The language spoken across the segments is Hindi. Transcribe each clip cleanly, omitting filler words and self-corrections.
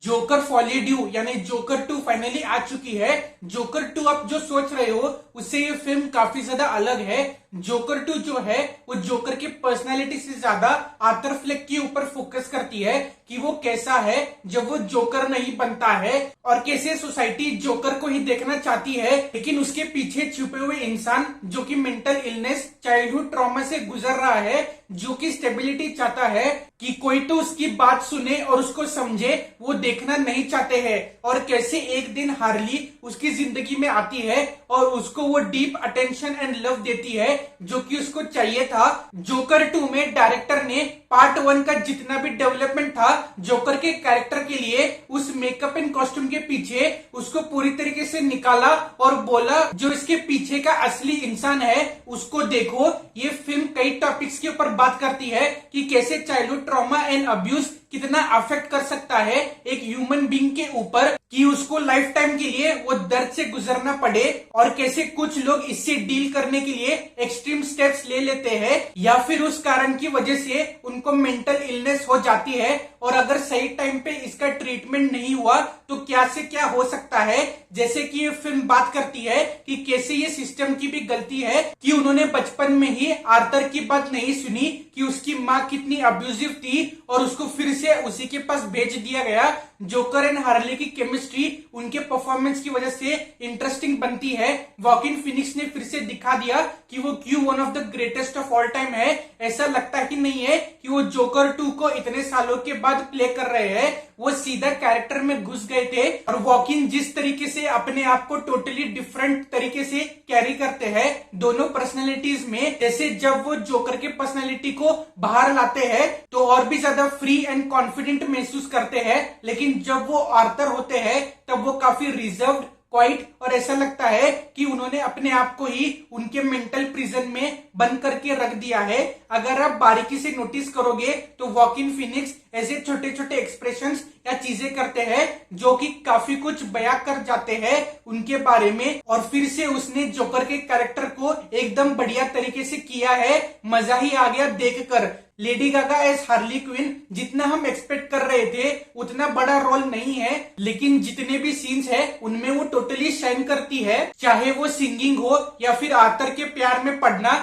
जोकर फॉलीड्यू यानी जोकर 2 फाइनली आ चुकी है। जोकर 2 आप जो सोच रहे हो उससे ये फिल्म काफी ज्यादा अलग है। जोकर 2 जो है वो जोकर की पर्सनालिटी से ज्यादा आर्थर फ्लेक के ऊपर फोकस करती है कि वो कैसा है जब वो जोकर नहीं बनता है और कैसे सोसाइटी जोकर को ही देखना चाहती है, लेकिन उसके पीछे छुपे हुए इंसान जो कि मेंटल इलनेस चाइल्डहुड ट्रॉमा से गुजर रहा है, जो कि स्टेबिलिटी चाहता है कि कोई तो उसकी बात सुने और उसको समझे, वो देखना नहीं चाहते हैं। और कैसे एक दिन हार्ली उसकी जिंदगी में आती है और उसको वो डीप अटेंशन एंड लव देती है जो कि उसको चाहिए था। जोकर 2 में डायरेक्टर ने पार्ट 1 का जितना भी डेवलपमेंट था जोकर के कैरेक्टर के लिए, उस मेकअप एंड कॉस्ट्यूम के पीछे उसको पूरी तरीके से निकाला और बोला जो इसके पीछे का असली इंसान है उसको देखो। ये फिल्म कई टॉपिक्स के ऊपर बात करती है कि कैसे चाइल्डहुड ट्रॉमा एंड अब्यूज कितना अफेक्ट कर सकता है एक ह्यूमन बीइंग के ऊपर, कि उसको लाइफ टाइम के लिए वो दर्द से गुजरना पड़े, और कैसे कुछ लोग इससे डील करने के लिए एक्सट्रीम स्टेप्स ले लेते हैं या फिर उस कारण की वजह से उनको मेंटल इलनेस हो जाती है, और अगर सही टाइम पे इसका ट्रीटमेंट नहीं हुआ तो क्या से क्या हो सकता है। जैसे कि ये फिल्म बात करती है कि कैसे ये सिस्टम की भी गलती है कि उन्होंने बचपन में ही आर्थर की बात नहीं सुनी कि उसकी माँ कितनी अब्यूजिव थी और उसको फिर से उसी के पास भेज दिया गया। जोकर एंड हार्ली की केमिस्ट्री उनके परफॉर्मेंस की वजह से इंटरेस्टिंग बनती है। वॉकिन फिनिक्स ने फिर से दिखा दिया कि वो क्यों one of the greatest of all time है। ऐसा लगता ही नहीं है कि वो जोकर 2 को इतने सालों के बाद प्ले कर रहे हैं, वो सीधा कैरेक्टर में घुस गए थे। और वॉकिन जिस तरीके से अपने आप को टोटली डिफरेंट तरीके से कैरी करते हैं दोनों पर्सनैलिटीज में, जैसे जब वो जोकर के पर्सनैलिटी को बाहर लाते हैं तो और भी ज्यादा फ्री एंड कॉन्फिडेंट महसूस करते हैं, लेकिन जब वो आर्थर होते हैं तब वो काफी रिजर्व्ड, क्वाइट, और ऐसा लगता है कि उन्होंने अपने आप को ही उनके मेंटल प्रिजन में बंद करके रख दिया है। अगर आप बारीकी से नोटिस करोगे तो वॉकिन फिनिक्स ऐसे छोटे छोटे एक्सप्रेशंस या चीजें करते हैं जो कि काफी कुछ बयां कर जाते हैं उनके बारे में, और फिर से उसने जोकर के कैरेक्टर को एकदम बढ़िया तरीके से किया है। मजा ही आ गया देखकर। Lady Gaga as Harley Quinn जितना हम एक्सपेक्ट कर रहे थे उतना बड़ा रोल नहीं है, लेकिन जितने भी सीन्स है उनमें वो टोटली शाइन करती है, चाहे वो सिंगिंग हो या फिर आर्थर के प्यार में पड़ना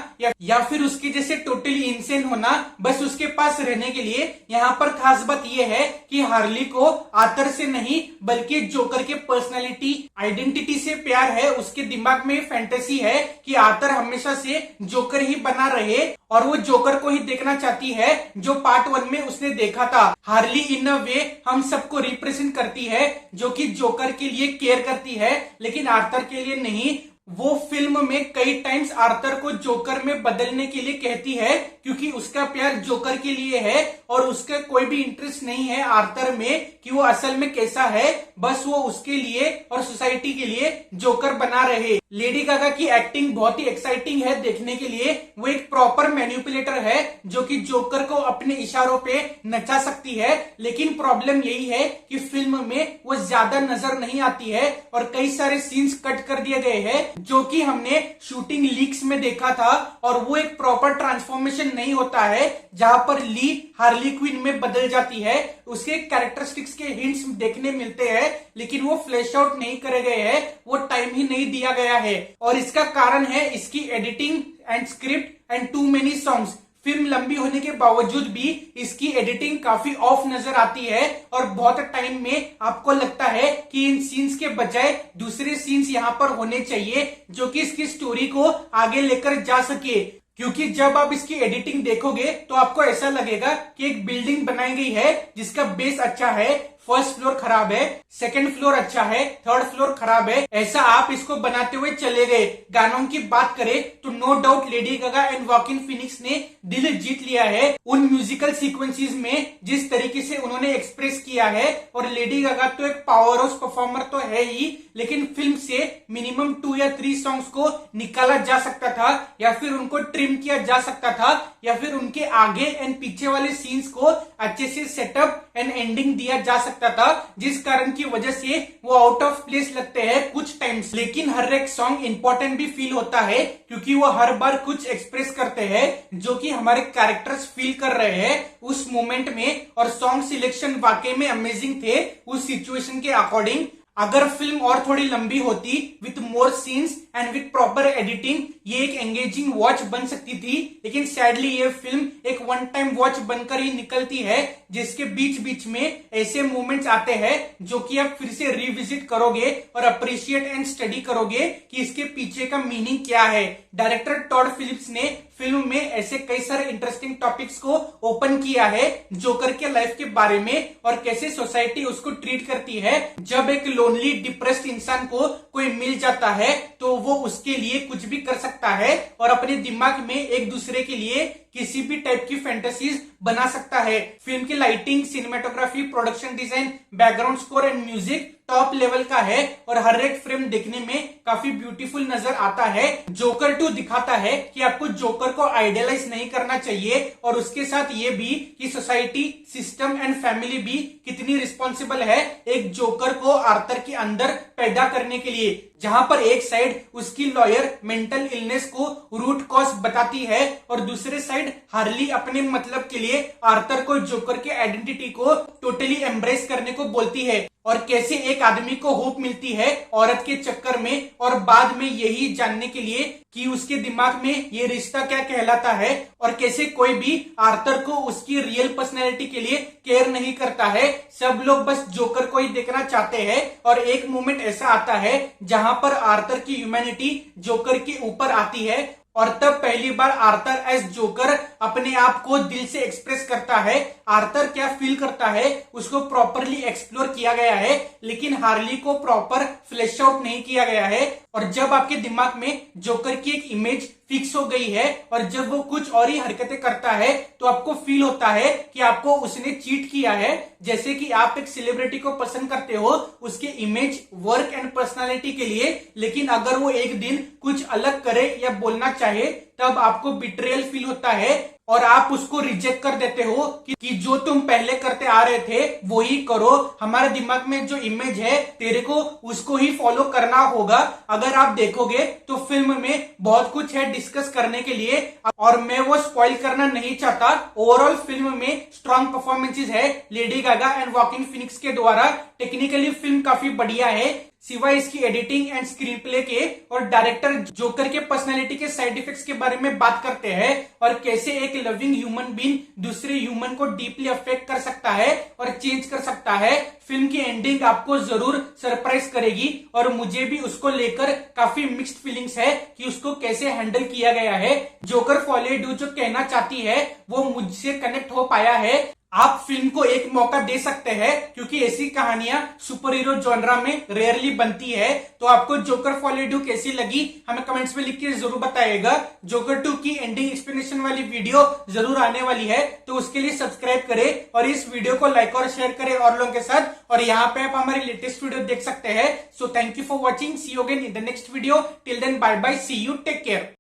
या फिर उसके जैसे टोटली इंसेन होना बस उसके पास रहने के लिए। यहाँ पर खास बात यह है कि हार्ली को आर्थर से नहीं बल्कि जोकर के पर्सनालिटी आइडेंटिटी से प्यार है। उसके दिमाग में फैंटेसी है कि आर्थर हमेशा से जोकर ही बना रहे और वो जोकर को ही देखना चाहती है जो पार्ट 1 में उसने देखा था। हार्ली इन अ वे हम सबको रिप्रेजेंट करती है जो कि जोकर के लिए केयर करती है लेकिन आर्थर के लिए नहीं। वो फिल्म में कई टाइम्स आर्थर को जोकर में बदलने के लिए कहती है क्योंकि उसका प्यार जोकर के लिए है और उसका कोई भी इंटरेस्ट नहीं है आर्थर में कि वो असल में कैसा है, बस वो उसके लिए और सोसाइटी के लिए जोकर बना रहे। लेडी गागा की एक्टिंग बहुत ही एक्साइटिंग है देखने के लिए। वो एक प्रॉपर मैनिपुलेटर है जो कि जोकर को अपने इशारों पे नचा सकती है, लेकिन प्रॉब्लम यही है कि फिल्म में वो ज्यादा नजर नहीं आती है और कई सारे सीन्स कट कर दिए गए हैं जो कि हमने शूटिंग लीक्स में देखा था, और वो एक प्रॉपर ट्रांसफॉर्मेशन नहीं होता है जहां पर ली हार्ली क्विन में बदल जाती है। उसके कैरेक्टरिस्टिक्स के हिंट्स देखने मिलते हैं लेकिन वो फ्लैश आउट नहीं करे गए हैं, वो टाइम ही नहीं दिया गया है, और इसका कारण है इसकी editing and script and too many songs. Film लंबी होने के बावजूद भी इसकी एडिटिंग काफी ऑफ नजर आती है और बहुत टाइम में आपको लगता है कि इन सीन्स के बजाय दूसरे सीन्स यहाँ पर होने चाहिए जो कि इसकी स्टोरी को आगे लेकर जा सके। क्योंकि जब आप इसकी एडिटिंग देखोगे तो आपको ऐसा लगेगा कि एक बिल्डिंग बनाई गई है जिसका बेस अच्छा है, फर्स्ट फ्लोर खराब है, सेकंड फ्लोर अच्छा है, थर्ड फ्लोर खराब है, ऐसा आप इसको बनाते हुए चले गए। गानों की बात करें तो no doubt Lady Gaga and Joaquin Phoenix ने दिल जीत लिया है उन म्यूजिकल सीक्वेंसेस में जिस तरीके से उन्होंने एक्सप्रेस किया है। और लेडी गागा तो एक पावर हाउस परफॉर्मर तो है ही, लेकिन फिल्म से मिनिमम 2 या 3 सॉन्ग्स को निकाला जा सकता था या फिर उनको ट्रिम किया जा सकता था या फिर उनके आगे एंड पीछे वाले सीन्स को अच्छे से सेटअप एंड एंडिंग दिया जा सकता सकता था, जिस कारण की वजह से वो आउट ऑफ प्लेस लगते हैं कुछ टाइम्स। लेकिन हर एक सॉन्ग इंपॉर्टेंट भी फील होता है क्योंकि वो हर बार कुछ एक्सप्रेस करते हैं जो कि हमारे कैरेक्टर्स फील कर रहे हैं उस मोमेंट में। और सॉन्ग सिलेक्शन वाकई में अमेजिंग थे उस सिचुएशन के अकॉर्डिंग। अगर फिल्म और थोड़ी लंबी होती with more scenes and with proper editing, ये एक एंगेजिंग वॉच बन सकती थी। लेकिन सैडली ये फिल्म एक वन टाइम वॉच बनकर ही निकलती है, जिसके बीच बीच में ऐसे मोमेंट्स आते हैं जो कि आप फिर से रिविजिट करोगे और अप्रिशिएट एंड स्टडी करोगे कि इसके पीछे का मीनिंग क्या है। डायरेक्टर टॉड फिलिप्स ने फिल्म में ऐसे कई सारे इंटरेस्टिंग टॉपिक्स को ओपन किया है जोकर के लाइफ के बारे में और कैसे सोसाइटी उसको ट्रीट करती है। जब एक लोनली डिप्रेस्ड इंसान को कोई मिल जाता है तो वो उसके लिए कुछ भी कर सकता है और अपने दिमाग में एक दूसरे के लिए किसी भी टाइप की फैंटेसीज बना सकता है। फिल्म की lighting, cinematography, production design, background score and music top level का है और हर एक फ्रेम देखने में काफी ब्यूटीफुल नजर आता है। जोकर 2 दिखाता है कि आपको जोकर को आइडियलाइज नहीं करना चाहिए और उसके साथ ये भी कि सोसाइटी, सिस्टम एंड फैमिली भी कितनी रिस्पॉन्सिबल है एक जोकर को आर्थर के अंदर पैदा करने के लिए। जहां पर एक साइड उसकी लॉयर मेंटल इलनेस को रूट कॉज बताती है और दूसरे साइड हार्ली अपने मतलब के लिए आर्थर को जोकर के आइडेंटिटी को टोटली एम्ब्रेस करने को बोलती है। और कैसे एक आदमी को होप मिलती है औरत के चक्कर में और बाद में यही जानने के लिए कि उसके दिमाग में ये रिश्ता क्या कहलाता है। और कैसे कोई भी आर्थर को उसकी रियल पर्सनैलिटी के लिए केयर नहीं करता है, सब लोग बस जोकर को ही देखना चाहते हैं। और एक मोमेंट ऐसा आता है जहां पर आर्थर की ह्यूमैनिटी जोकर के ऊपर आती है और तब पहली बार आर्थर एज जोकर अपने आप को दिल से एक्सप्रेस करता है। आर्थर क्या फील करता है उसको प्रॉपरली एक्सप्लोर किया गया है, लेकिन हार्ली को प्रॉपर फ्लैश आउट नहीं किया गया है। और जब आपके दिमाग में जोकर की एक इमेज फिक्स हो गई है और जब वो कुछ और ही हरकतें करता है तो आपको फील होता है कि आपको उसने चीट किया है। जैसे कि आप एक सेलिब्रिटी को पसंद करते हो उसके इमेज, वर्क एंड पर्सनालिटी के लिए, लेकिन अगर वो एक दिन कुछ अलग करे या बोलना चाहे तब आपको बिट्रेयल फील होता है और आप उसको रिजेक्ट कर देते हो कि जो तुम पहले करते आ रहे थे वो ही करो। हमारे दिमाग में जो इमेज है तेरे को उसको ही फॉलो करना होगा। अगर आप देखोगे तो फिल्म में बहुत कुछ है डिस्कस करने के लिए और मैं वो स्पॉइल करना नहीं चाहता। ओवरऑल फिल्म में स्ट्रॉन्ग परफॉर्मेंसेस है lady Gaga and walking Phoenix के द्वारा। टेक्निकली फिल्म काफी बढ़िया है सिवाय इसकी एडिटिंग एंड स्क्रीन प्ले के। और डायरेक्टर जोकर के पर्सनालिटी के साइड इफेक्ट्स के बारे में बात करते हैं और कैसे एक लविंग ह्यूमन बीइंग दूसरे ह्यूमन को डीपली अफेक्ट कर सकता है और चेंज कर सकता है। फिल्म की एंडिंग आपको जरूर सरप्राइज करेगी और मुझे भी उसको लेकर काफी मिक्स्ड फीलिंग्स है कि उसको कैसे हैंडल किया गया है। जोकर फॉलो डू जो कहना चाहती है वो मुझसे कनेक्ट हो पाया है। आप फिल्म को एक मौका दे सकते हैं क्योंकि ऐसी कहानियां सुपर हीरो जॉनरा में रेयरली बनती है। तो आपको जोकर फॉलो डू कैसी लगी हमें कमेंट्स में लिख के जरूर बताइएगा। जोकर 2 की एंडिंग एक्सप्लेनेशन वाली वीडियो जरूर आने वाली है तो उसके लिए सब्सक्राइब करें और इस वीडियो को लाइक और शेयर करें और लोगों के साथ। और यहाँ पे आप हमारी लेटेस्ट वीडियो देख सकते हैं। So thank you for watching, see you again in the next video. Till then bye bye, see you, take care.